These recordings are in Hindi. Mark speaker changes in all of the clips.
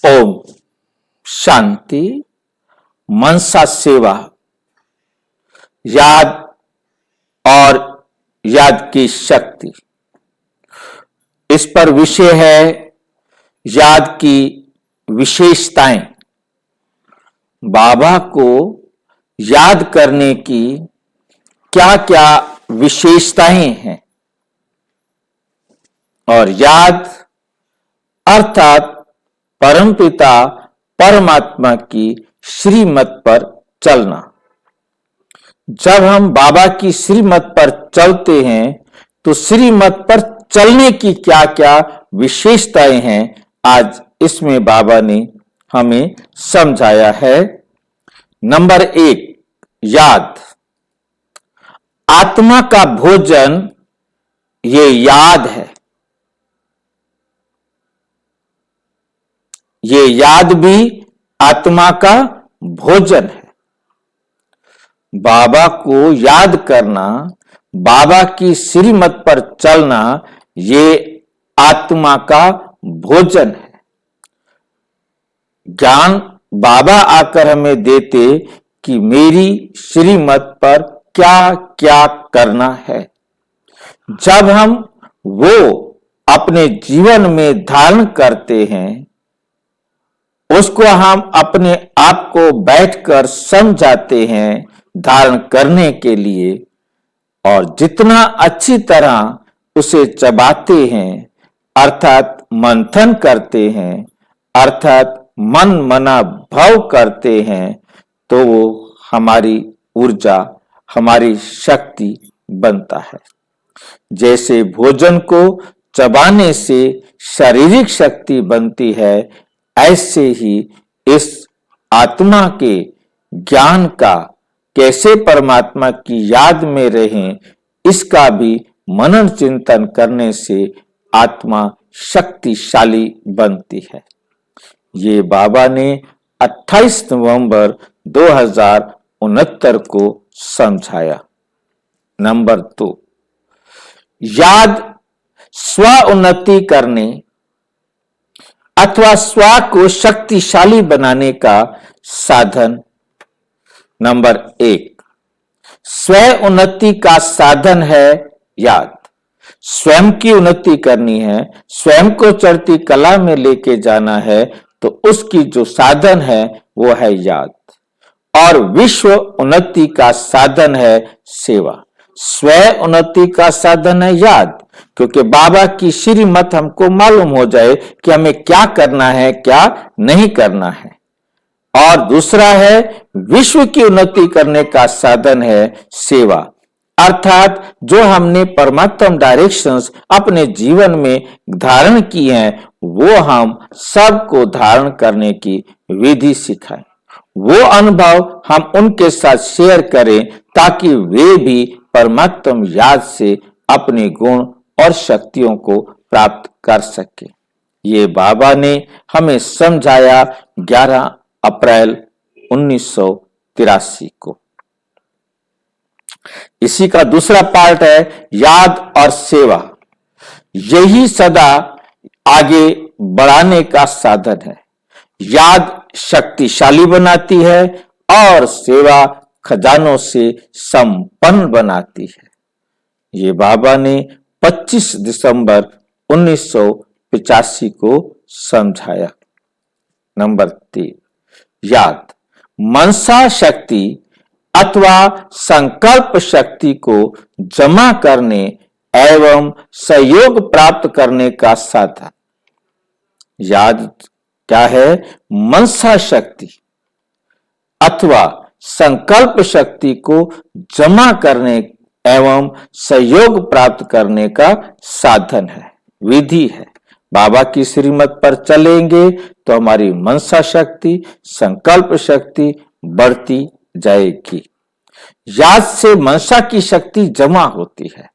Speaker 1: ओम शांति। मनसा सेवा, याद और याद की शक्ति, इस पर विषय है याद की विशेषताएं। बाबा को याद करने की क्या क्या विशेषताएं हैं और याद अर्थात परमपिता परमात्मा की श्रीमत पर चलना। जब हम बाबा की श्रीमत पर चलते हैं तो श्रीमत पर चलने की क्या क्या विशेषताएं हैं, आज इसमें बाबा ने हमें समझाया है। नंबर 1, याद। आत्मा का भोजन ये याद है। ये याद भी आत्मा का भोजन है। बाबा को याद करना, बाबा की श्रीमत पर चलना, ये आत्मा का भोजन है। ज्ञान बाबा आकर हमें देते कि मेरी श्रीमत पर क्या क्या करना है। जब हम वो अपने जीवन में धारण करते हैं, उसको हम अपने आप को बैठकर समझाते हैं धारण करने के लिए, और जितना अच्छी तरह उसे चबाते हैं अर्थात मंथन करते हैं, अर्थात मन मना भाव करते हैं, तो वो हमारी ऊर्जा, हमारी शक्ति बनता है। जैसे भोजन को चबाने से शारीरिक शक्ति बनती है, ऐसे ही इस आत्मा के ज्ञान का कैसे परमात्मा की याद में रहें, इसका भी मनन चिंतन करने से आत्मा शक्तिशाली बनती है। ये बाबा ने 28 नवंबर 2069 को समझाया। नंबर 2, याद स्व उन्नति करने अथवा स्व को शक्तिशाली बनाने का साधन। नंबर 1, स्व उन्नति का साधन है याद। स्वयं की उन्नति करनी है, स्वयं को चढ़ती कला में लेके जाना है, तो उसकी जो साधन है वो है याद। और विश्व उन्नति का साधन है सेवा। स्व उन्नति का साधन है याद, क्योंकि बाबा की श्रीमत हमको मालूम हो जाए कि हमें क्या करना है, क्या नहीं करना है। और दूसरा है विश्व की उन्नति करने का साधन है सेवा, अर्थात जो हमने परमात्म डायरेक्शंस अपने जीवन में धारण की हैं, वो हम सबको धारण करने की विधि सिखाएं। वो अनुभव हम उनके साथ शेयर करें ताकि वे भी परमात्म याद से अपने गुण और शक्तियों को प्राप्त कर सके। ये बाबा ने हमें समझाया 11 अप्रैल 1983 को। इसी का दूसरा पार्ट है याद और सेवा। यही सदा आगे बढ़ाने का साधन है। याद शक्तिशाली बनाती है और सेवा खजानों से संपन्न बनाती है। ये बाबा ने 25 दिसंबर 1985 को समझाया। नंबर 3, याद मनसा शक्ति अथवा संकल्प शक्ति को जमा करने एवं सहयोग प्राप्त करने का साधन। याद क्या है? मनसा शक्ति अथवा संकल्प शक्ति को जमा करने एवं सहयोग प्राप्त करने का साधन है, विधि है। बाबा की श्रीमत पर चलेंगे तो हमारी मनसा शक्ति, संकल्प शक्ति बढ़ती जाएगी। याद से मनसा की शक्ति जमा होती है,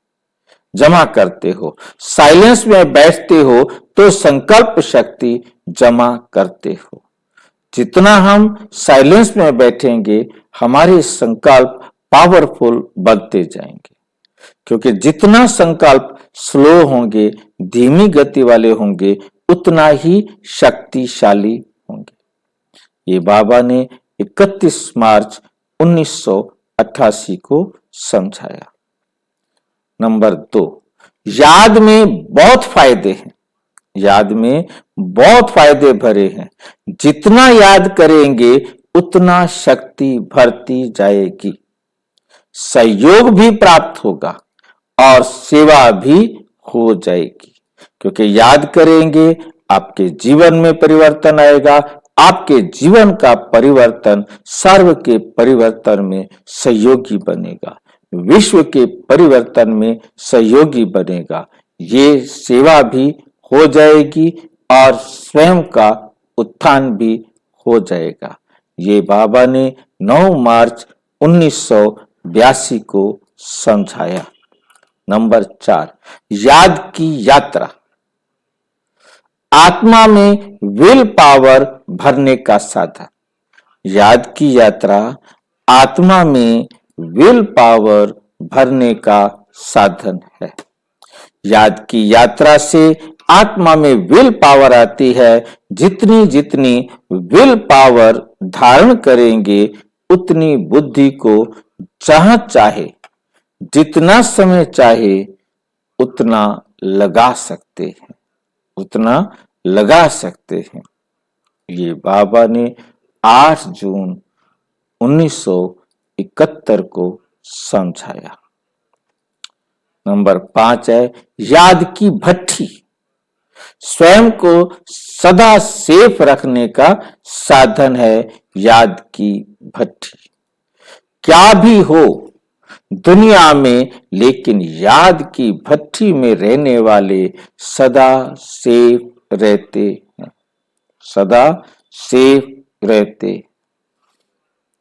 Speaker 1: जमा करते हो। साइलेंस में बैठते हो तो संकल्प शक्ति जमा करते हो। जितना हम साइलेंस में बैठेंगे, हमारे संकल्प पावरफुल बनते जाएंगे, क्योंकि जितना संकल्प स्लो होंगे, धीमी गति वाले होंगे, उतना ही शक्तिशाली ये बाबा ने 31 मार्च 1988 को समझाया। नंबर 2, याद में बहुत फायदे हैं। याद में बहुत फायदे भरे हैं। जितना याद करेंगे उतना शक्ति बढ़ती जाएगी, सहयोग भी प्राप्त होगा और सेवा भी हो जाएगी। क्योंकि याद करेंगे आपके जीवन में परिवर्तन आएगा। आपके जीवन का परिवर्तन सर्व के परिवर्तन में सहयोगी बनेगा, विश्व के परिवर्तन में सहयोगी बनेगा। ये सेवा भी हो जाएगी और स्वयं का उत्थान भी हो जाएगा। ये बाबा ने 9 मार्च 1982 को समझाया। नंबर 4, याद की यात्रा। आत्मा में विल पावर भरने का साधन। याद की यात्रा आत्मा में विल पावर भरने का साधन है। याद की यात्रा से आत्मा में विल पावर आती है। जितनी जितनी विल पावर धारण करेंगे उतनी बुद्धि को जहां चाहे, जितना समय चाहे उतना लगा सकते हैं, उतना लगा सकते हैं। ये बाबा ने 8 जून 1971 को समझाया। नंबर 5 है याद की भट्ठी। स्वयं को सदा सेफ रखने का साधन है याद की भट्ठी। क्या भी हो दुनिया में, लेकिन याद की भट्ठी में रहने वाले सदा सेफ रहते हैं, सदा सेफ रहते।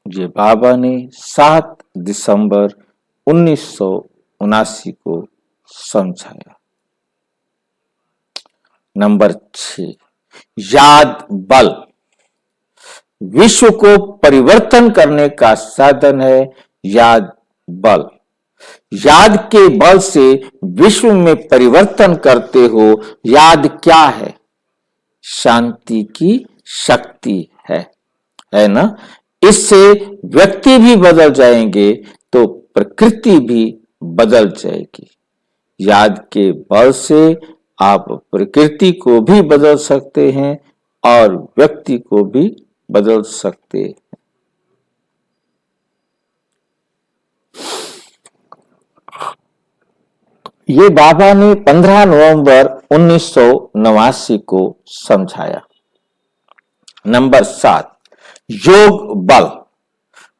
Speaker 1: ये बाबा ने 7 दिसंबर 1979 को समझाया। नंबर 6, याद बल। विश्व को परिवर्तन करने का साधन है याद बल। याद के बल से विश्व में परिवर्तन करते हो। याद क्या है? शांति की शक्ति है ना। इससे व्यक्ति भी बदल जाएंगे तो प्रकृति भी बदल जाएगी। याद के बल से आप प्रकृति को भी बदल सकते हैं और व्यक्ति को भी बदल सकते हैं। ये बाबा ने 15 नवंबर 1989 को समझाया। नंबर 7, योग बल।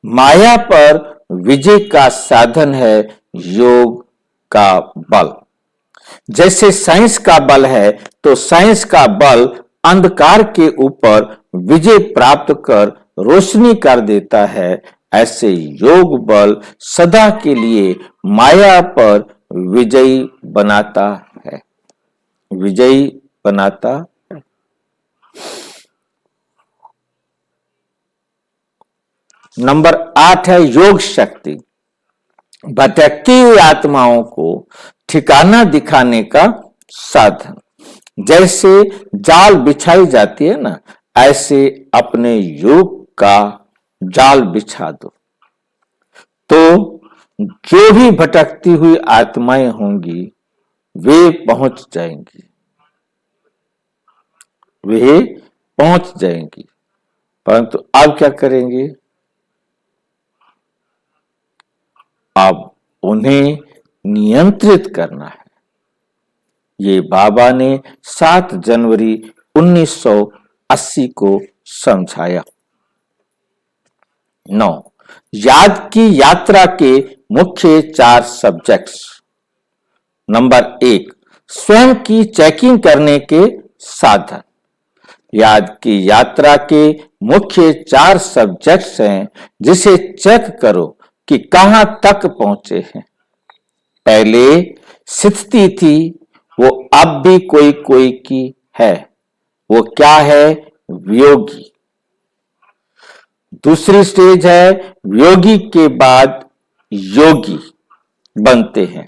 Speaker 1: माया पर विजय का साधन है योग का बल। जैसे साइंस का बल है तो साइंस का बल अंधकार के ऊपर विजय प्राप्त कर रोशनी कर देता है। ऐसे योग बल सदा के लिए माया पर विजयी बनाता है, विजयी बनाता है। नंबर 8 है योग शक्ति। भटकती हुई आत्माओं को ठिकाना दिखाने का साधन। जैसे जाल बिछाई जाती है ना, ऐसे अपने योग का जाल बिछा दो तो जो भी भटकती हुई आत्माएं होंगी वे पहुंच जाएंगी, वे पहुंच जाएंगी। परंतु अब क्या करेंगे? अब उन्हें नियंत्रित करना है। ये बाबा ने 7 जनवरी 1980 को समझाया। 9, याद की यात्रा के मुख्य 4 सब्जेक्ट्स। नंबर 1, स्वयं की चेकिंग करने के साधन। याद की यात्रा के मुख्य 4 सब्जेक्ट्स हैं जिसे चेक करो कि कहां तक पहुंचे हैं। पहले स्थिति थी, वो अब भी कोई कोई की है। वो क्या है? वियोगी। दूसरी स्टेज है वियोगी के बाद योगी बनते हैं।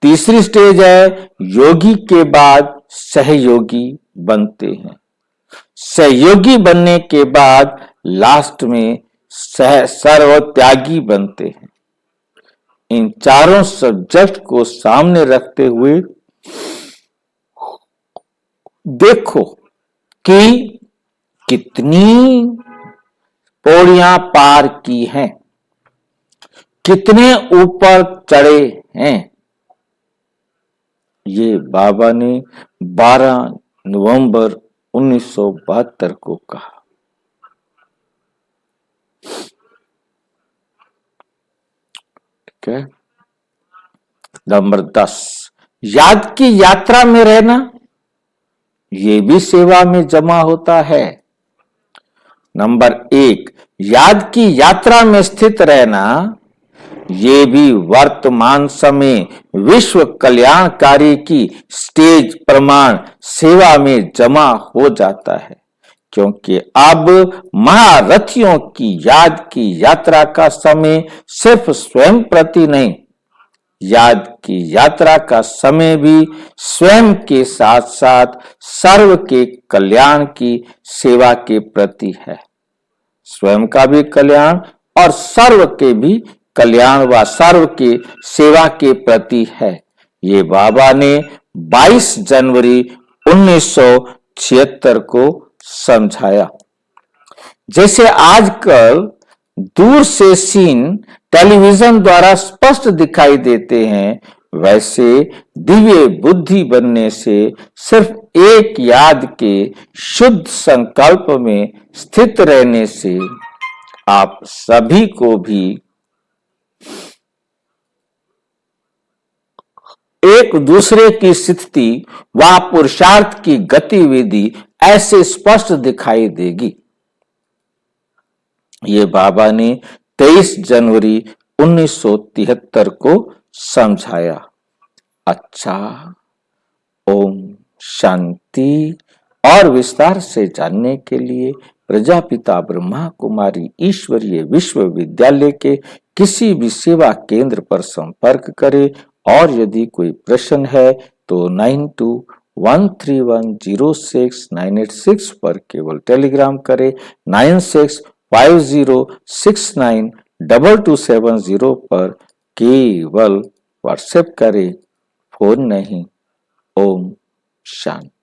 Speaker 1: तीसरी स्टेज है योगी के बाद सहयोगी बनते हैं। सहयोगी बनने के बाद लास्ट में सर्वत्यागी बनते हैं। इन चारों सब्जेक्ट को सामने रखते हुए देखो कि कितनी पौड़ियां पार की हैं, कितने ऊपर चढ़े हैं। ये बाबा ने 12 नवंबर 1972 को कहा। ठीक है। नंबर 10, याद की यात्रा में रहना, ये भी सेवा में जमा होता है। नंबर 1, याद की यात्रा में स्थित रहना, ये भी वर्तमान समय विश्व कल्याणकारी की स्टेज प्रमाण सेवा में जमा हो जाता है, क्योंकि अब महारथियों की याद की यात्रा का समय सिर्फ स्वयं प्रति नहीं, याद की यात्रा का समय भी स्वयं के साथ साथ सर्व के कल्याण की सेवा के प्रति है। स्वयं का भी कल्याण और सर्व के भी कल्याण व सर्व के सेवा के प्रति है। ये बाबा ने 22 जनवरी 1976 को समझाया। जैसे आजकल दूर से सीन टेलीविजन द्वारा स्पष्ट दिखाई देते हैं, वैसे दिव्य बुद्धि बनने से सिर्फ एक याद के शुद्ध संकल्प में स्थित रहने से आप सभी को भी एक दूसरे की स्थिति व पुरुषार्थ की गतिविधि ऐसे स्पष्ट दिखाई देगी। ये बाबा ने 23 जनवरी 1973 को समझाया। अच्छा, ओम शांति। और विस्तार से जानने के लिए प्रजापिता ब्रह्मा कुमारी ईश्वरीय विश्वविद्यालय के किसी भी सेवा केंद्र पर संपर्क करें। और यदि कोई प्रश्न है तो 9213106986 पर केवल टेलीग्राम करें। 9650692270 पर केवल व्हाट्सएप करें, फोन नहीं। ओम शांति।